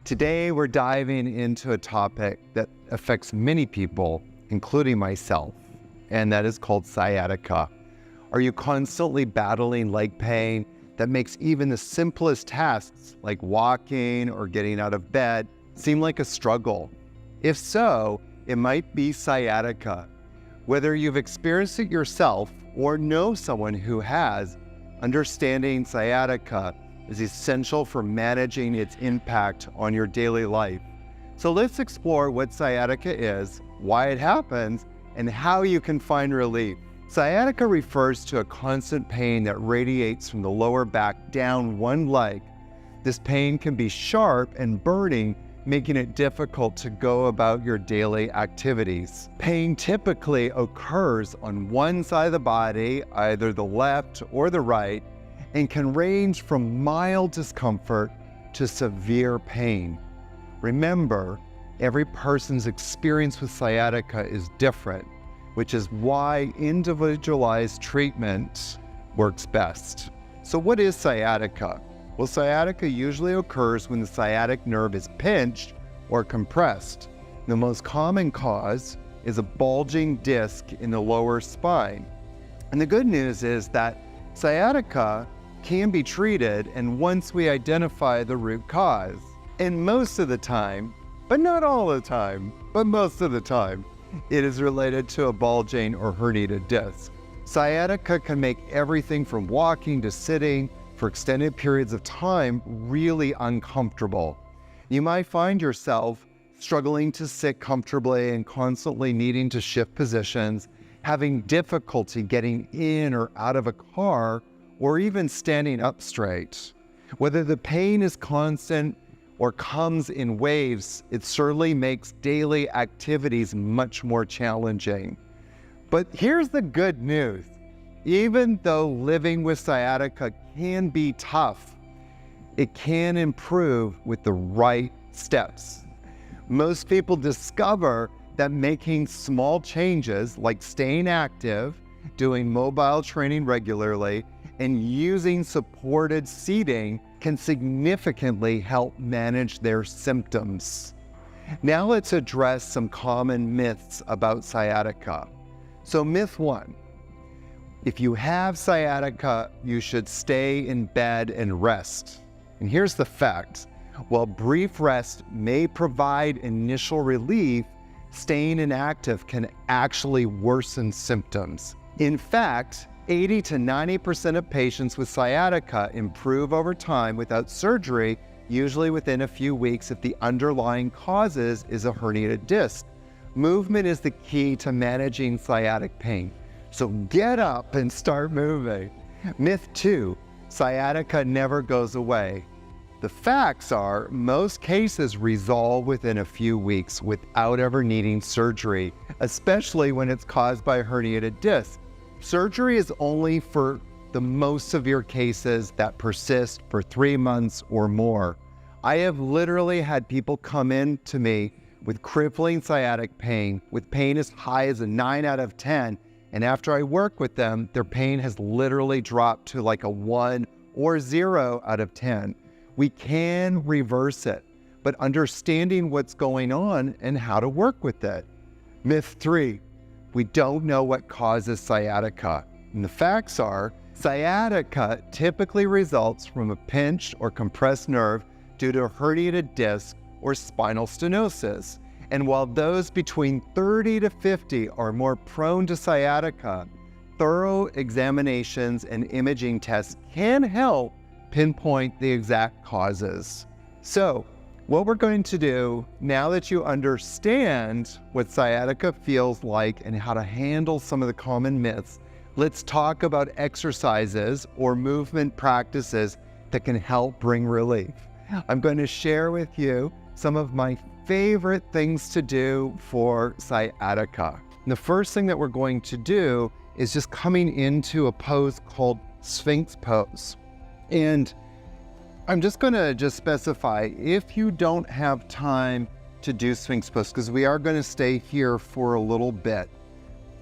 Today, we're diving into a topic that affects many people, including myself, and that is called sciatica. Are you constantly battling leg pain that makes even the simplest tasks, like walking or getting out of bed, seem like a struggle? If so, it might be sciatica. Whether you've experienced it yourself or know someone who has, understanding sciatica is essential for managing its impact on your daily life. So let's explore what sciatica is, why it happens, and how you can find relief. Sciatica refers to a constant pain that radiates from the lower back down one leg. This pain can be sharp and burning, making it difficult to go about your daily activities. Pain typically occurs on one side of the body, either the left or the right, and can range from mild discomfort to severe pain. Remember, every person's experience with sciatica is different, which is why individualized treatment works best. So what is sciatica? Well, sciatica usually occurs when the sciatic nerve is pinched or compressed. The most common cause is a bulging disc in the lower spine. And the good news is that sciatica can be treated, and once we identify the root cause, and most of the time, but not all the time, but most of the time, it is related to a bulging or herniated disc. Sciatica can make everything from walking to sitting for extended periods of time really uncomfortable. You might find yourself struggling to sit comfortably and constantly needing to shift positions, having difficulty getting in or out of a car, or even standing up straight. Whether the pain is constant or comes in waves, it certainly makes daily activities much more challenging. But here's the good news. Even though living with sciatica can be tough, it can improve with the right steps. Most people discover that making small changes like staying active, doing mobile training regularly, and using supported seating can significantly help manage their symptoms. Now let's address some common myths about sciatica. So myth 1, if you have sciatica, you should stay in bed and rest. And here's the fact. While brief rest may provide initial relief, staying inactive can actually worsen symptoms. In fact, 80 to 90% of patients with sciatica improve over time without surgery, usually within a few weeks if the underlying causes is a herniated disc. Movement is the key to managing sciatic pain. So get up and start moving. Myth 2, sciatica never goes away. The facts are most cases resolve within a few weeks without ever needing surgery, especially when it's caused by a herniated disc. Surgery is only for the most severe cases that persist for 3 months or more. I have literally had people come in to me with crippling sciatic pain, with pain as high as a 9 out of 10, and after I work with them, their pain has literally dropped to like a 1 or 0 out of 10. We can reverse it, but understanding what's going on and how to work with it. Myth 3. We don't know what causes sciatica. And the facts are, sciatica typically results from a pinched or compressed nerve due to a herniated disc or spinal stenosis. And while those between 30 to 50 are more prone to sciatica, thorough examinations and imaging tests can help pinpoint the exact causes. So, what we're going to do, now that you understand what sciatica feels like and how to handle some of the common myths, let's talk about exercises or movement practices that can help bring relief. I'm going to share with you some of my favorite things to do for sciatica. And the first thing that we're going to do is just coming into a pose called Sphinx pose. And I'm just going to specify, if you don't have time to do Sphinx pose, because we are going to stay here for a little bit.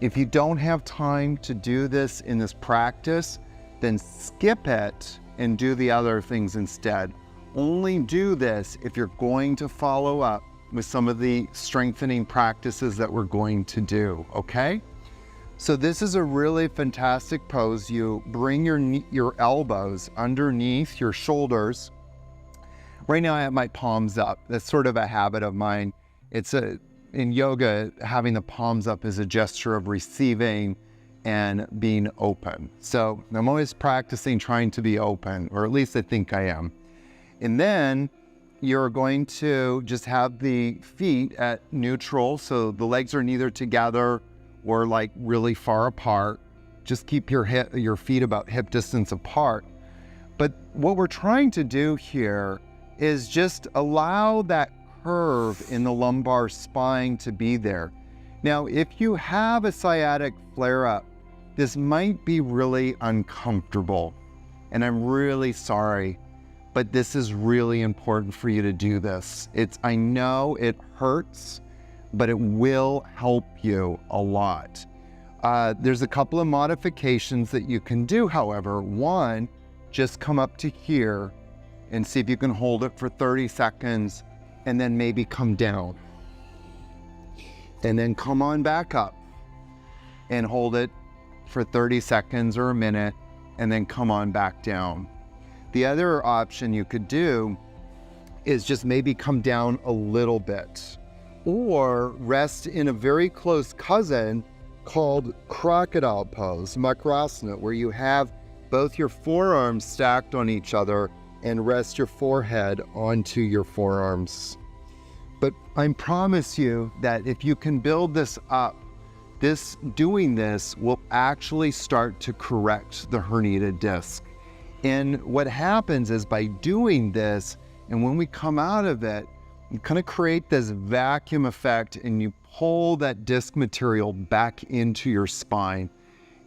If you don't have time to do this in this practice, then skip it and do the other things instead. only do this if you're going to follow up with some of the strengthening practices that we're going to do, okay? So this is a really fantastic pose. You bring your elbows underneath your shoulders. Right now I have my palms up. That's sort of a habit of mine. In yoga, having the palms up is a gesture of receiving and being open. So I'm always practicing trying to be open, or at least I think I am. And then you're going to just have the feet at neutral, so the legs are neither together or like really far apart. Just keep your feet about hip distance apart. But what we're trying to do here is just allow that curve in the lumbar spine to be there. Now, if you have a sciatic flare-up, this might be really uncomfortable, and I'm really sorry, but this is really important for you to do this. I know it hurts, but it will help you a lot. There's a couple of modifications that you can do, however. One, just come up to here and see if you can hold it for 30 seconds and then maybe come down. And then come on back up and hold it for 30 seconds or a minute and then come on back down. The other option you could do is just maybe come down a little bit or rest in a very close cousin called crocodile pose, Makrasana, where you have both your forearms stacked on each other and rest your forehead onto your forearms. But I promise you that if you can build this up, doing this will actually start to correct the herniated disc. And what happens is by doing this, and when we come out of it, you kind of create this vacuum effect and you pull that disc material back into your spine.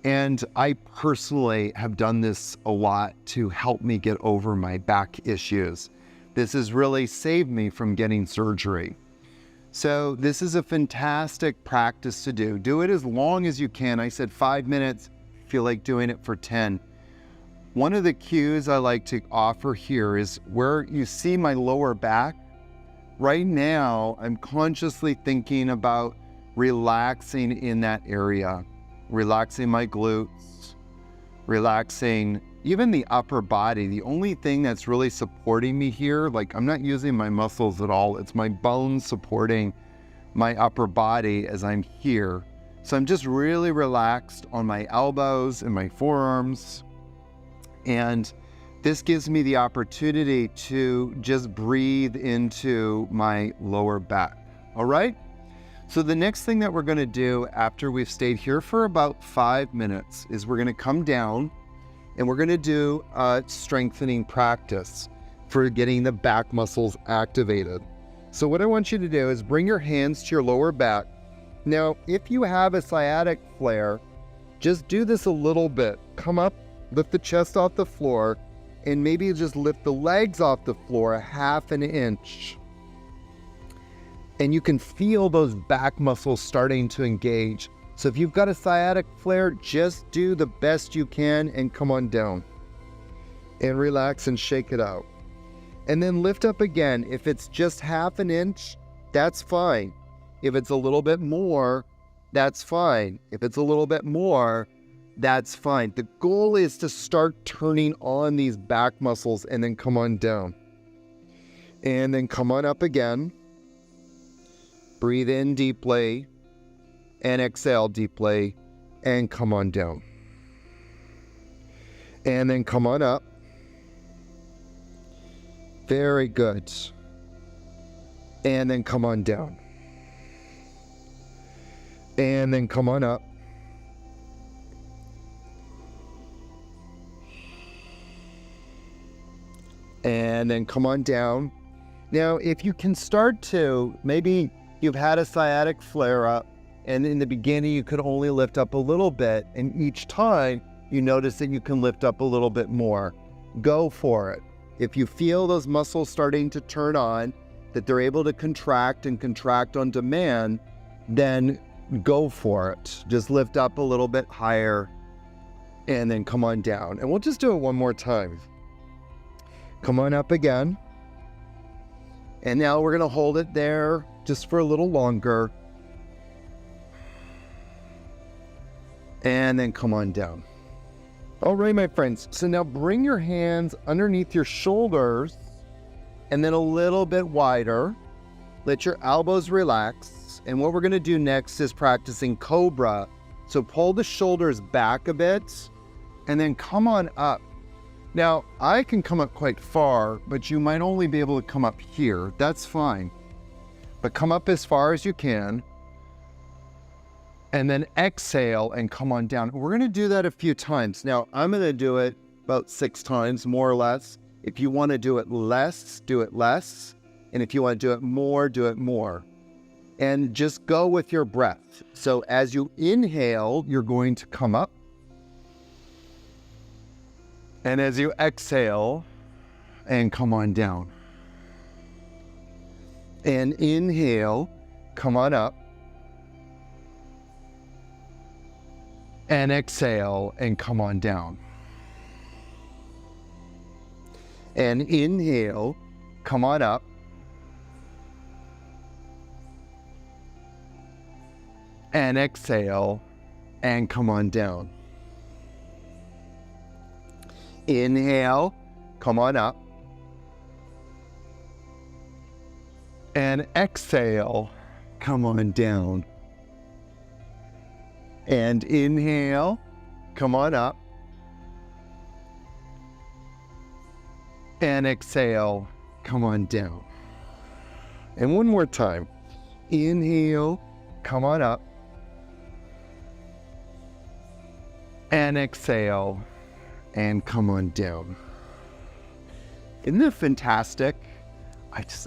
And I personally have done this a lot to help me get over my back issues. This has really saved me from getting surgery. So this is a fantastic practice to do. Do it as long as you can. I said 5 minutes, feel like doing it for 10. One of the cues I like to offer here is where you see my lower back. Right now, I'm consciously thinking about relaxing in that area, relaxing my glutes, relaxing even the upper body. The only thing that's really supporting me here, like I'm not using my muscles at all, it's my bones supporting my upper body as I'm here. So I'm just really relaxed on my elbows and my forearms. And this gives me the opportunity to just breathe into my lower back. All right? So the next thing that we're going to do after we've stayed here for about 5 minutes is we're going to come down and we're going to do a strengthening practice for getting the back muscles activated. So what I want you to do is bring your hands to your lower back. Now, if you have a sciatic flare, just do this a little bit. Come up, lift the chest off the floor, and maybe just lift the legs off the floor a half an inch. And you can feel those back muscles starting to engage. So if you've got a sciatic flare, just do the best you can and come on down. And relax and shake it out. And then lift up again. If it's just half an inch, that's fine. If it's a little bit more, that's fine. If it's a little bit more, that's fine. The goal is to start turning on these back muscles and then come on down. And then come on up again. Breathe in deeply and exhale deeply and come on down. And then come on up. Very good. And then come on down. And then come on up. And then come on down. Now, if you can start to, maybe you've had a sciatic flare up and in the beginning you could only lift up a little bit, and each time you notice that you can lift up a little bit more. Go for it. If you feel those muscles starting to turn on, that they're able to contract and contract on demand, then go for it. Just lift up a little bit higher and then come on down. And we'll just do it one more time. Come on up again. And now we're gonna hold it there just for a little longer. And then come on down. All right, my friends. So now bring your hands underneath your shoulders and then a little bit wider. Let your elbows relax. And what we're gonna do next is practicing Cobra. So pull the shoulders back a bit and then come on up. Now, I can come up quite far, but you might only be able to come up here. That's fine. But come up as far as you can. And then exhale and come on down. We're gonna do that a few times. Now, I'm gonna do it about 6 times, more or less. If you wanna do it less, do it less. And if you wanna do it more, do it more. And just go with your breath. So as you inhale, you're going to come up. And as you exhale, and come on down. And inhale, come on up. And exhale, and come on down. And inhale, come on up. And exhale, and come on down. Inhale, come on up. And exhale, come on down. And inhale, come on up. And exhale, come on down. And one more time. Inhale, come on up. And exhale, and come on down. Isn't that fantastic?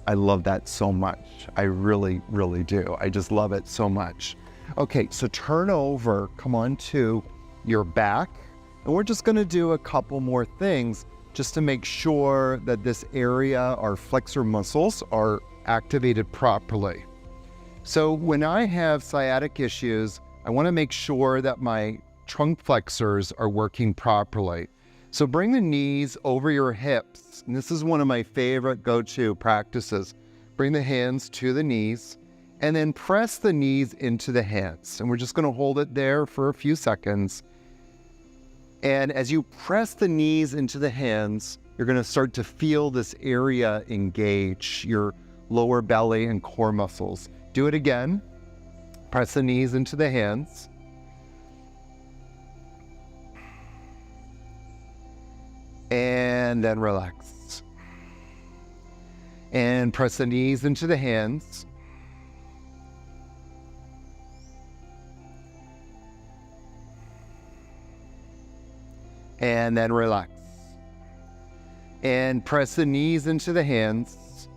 I love that so much. I really, really do. I just love it so much. Okay, so turn over, come on to your back, and we're just gonna do a couple more things just to make sure that this area, our flexor muscles, are activated properly. So when I have sciatic issues, I wanna make sure that my trunk flexors are working properly. So bring the knees over your hips. And this is one of my favorite go-to practices. Bring the hands to the knees and then press the knees into the hands. And we're just gonna hold it there for a few seconds. And as you press the knees into the hands, you're gonna start to feel this area engage, your lower belly and core muscles. Do it again. Press the knees into the hands. And then relax. And press the knees into the hands. And then relax. And press the knees into the hands.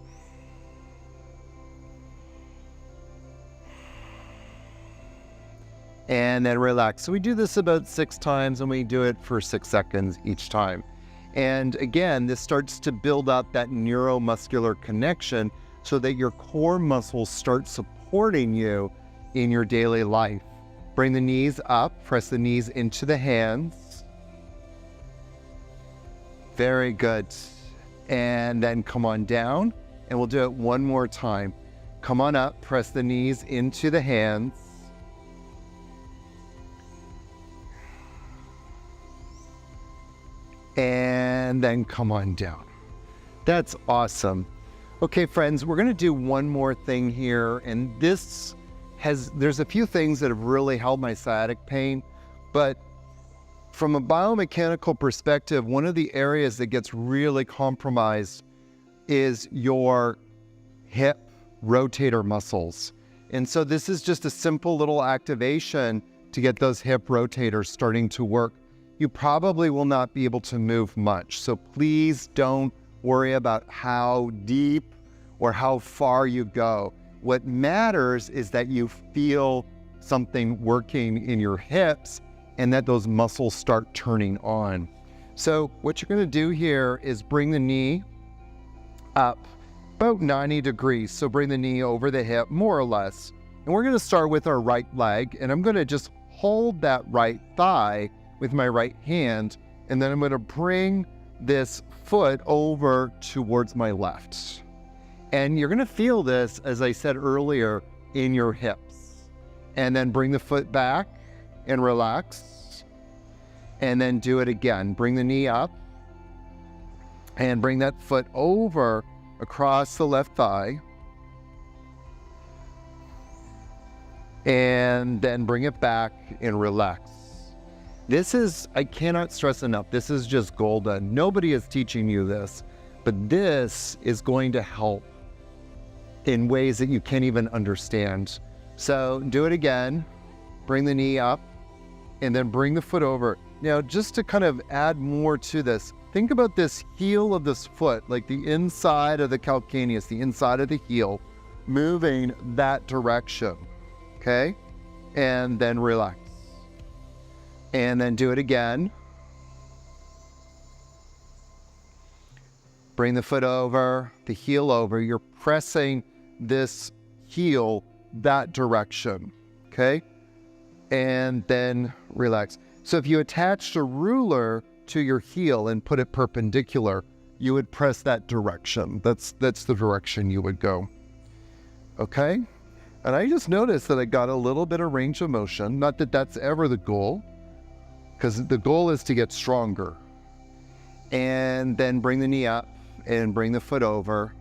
And then relax. So we do this about 6 times and we do it for 6 seconds each time. And again, this starts to build up that neuromuscular connection so that your core muscles start supporting you in your daily life. Bring the knees up, press the knees into the hands. Very good. And then come on down, and we'll do it one more time. Come on up, press the knees into the hands. And then come on down. That's awesome. Okay, friends, we're gonna do one more thing here, and there's a few things that have really helped my sciatic pain, but from a biomechanical perspective, one of the areas that gets really compromised is your hip rotator muscles. And so this is just a simple little activation to get those hip rotators starting to work. You probably will not be able to move much. So please don't worry about how deep or how far you go. What matters is that you feel something working in your hips and that those muscles start turning on. So what you're gonna do here is bring the knee up about 90 degrees. So bring the knee over the hip, more or less. And we're gonna start with our right leg, and I'm gonna just hold that right thigh with my right hand, and then I'm gonna bring this foot over towards my left. And you're gonna feel this, as I said earlier, in your hips. And then bring the foot back and relax. And then do it again. Bring the knee up and bring that foot over across the left thigh. And then bring it back and relax. This is, I cannot stress enough, this is just golden. Nobody is teaching you this, but this is going to help in ways that you can't even understand. So do it again. Bring the knee up and then bring the foot over. Now, just to kind of add more to this, think about this heel of this foot, like the inside of the calcaneus, the inside of the heel, moving that direction, okay? And then relax. And then do it again. Bring the foot over, the heel over. You're pressing this heel that direction, okay? And then relax. So if you attached a ruler to your heel and put it perpendicular, you would press that direction. That's the direction you would go, okay? And I just noticed that I got a little bit of range of motion. Not that that's ever the goal, because the goal is to get stronger. And then bring the knee up and bring the foot over.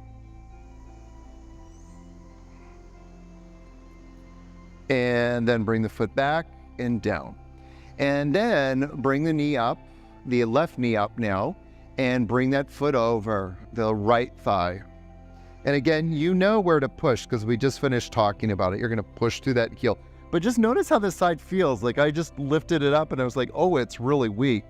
And then bring the foot back and down. And then bring the knee up, the left knee up now, and bring that foot over the right thigh. And again, you know where to push because we just finished talking about it. You're gonna push through that heel. But just notice how this side feels. Like I just lifted it up and I was like, oh, it's really weak.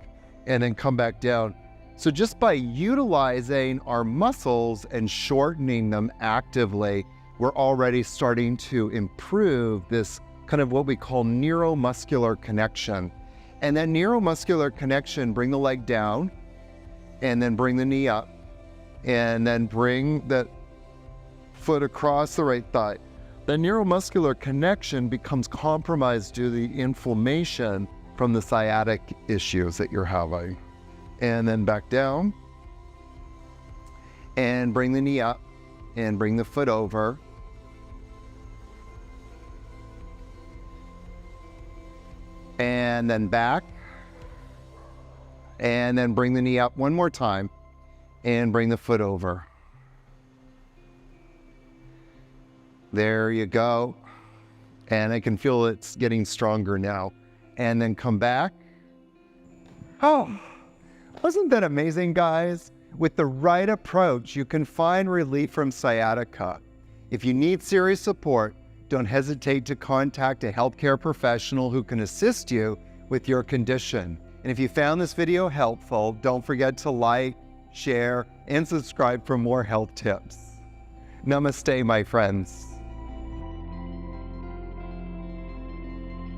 And then come back down. So just by utilizing our muscles and shortening them actively, we're already starting to improve this kind of what we call neuromuscular connection. And then neuromuscular connection, bring the leg down and then bring the knee up and then bring that foot across the right thigh. The neuromuscular connection becomes compromised due to the inflammation from the sciatic issues that you're having. And then back down and bring the knee up and bring the foot over. And then back and then bring the knee up one more time and bring the foot over. There you go. And I can feel it's getting stronger now. And then come back. Oh, wasn't that amazing, guys? With the right approach, you can find relief from sciatica. If you need serious support, don't hesitate to contact a healthcare professional who can assist you with your condition. And if you found this video helpful, don't forget to like, share, and subscribe for more health tips. Namaste, my friends.